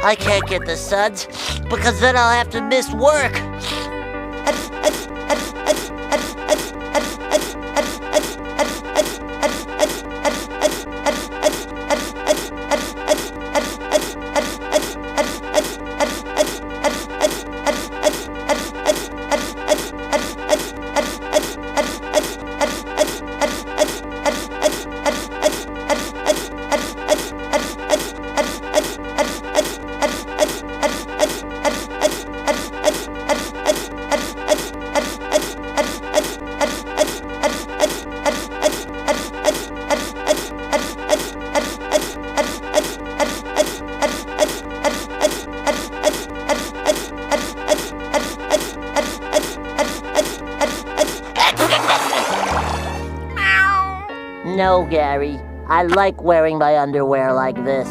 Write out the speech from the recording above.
I can't get the suds because then I'll have to miss work. No, Gary. I like wearing my underwear like this.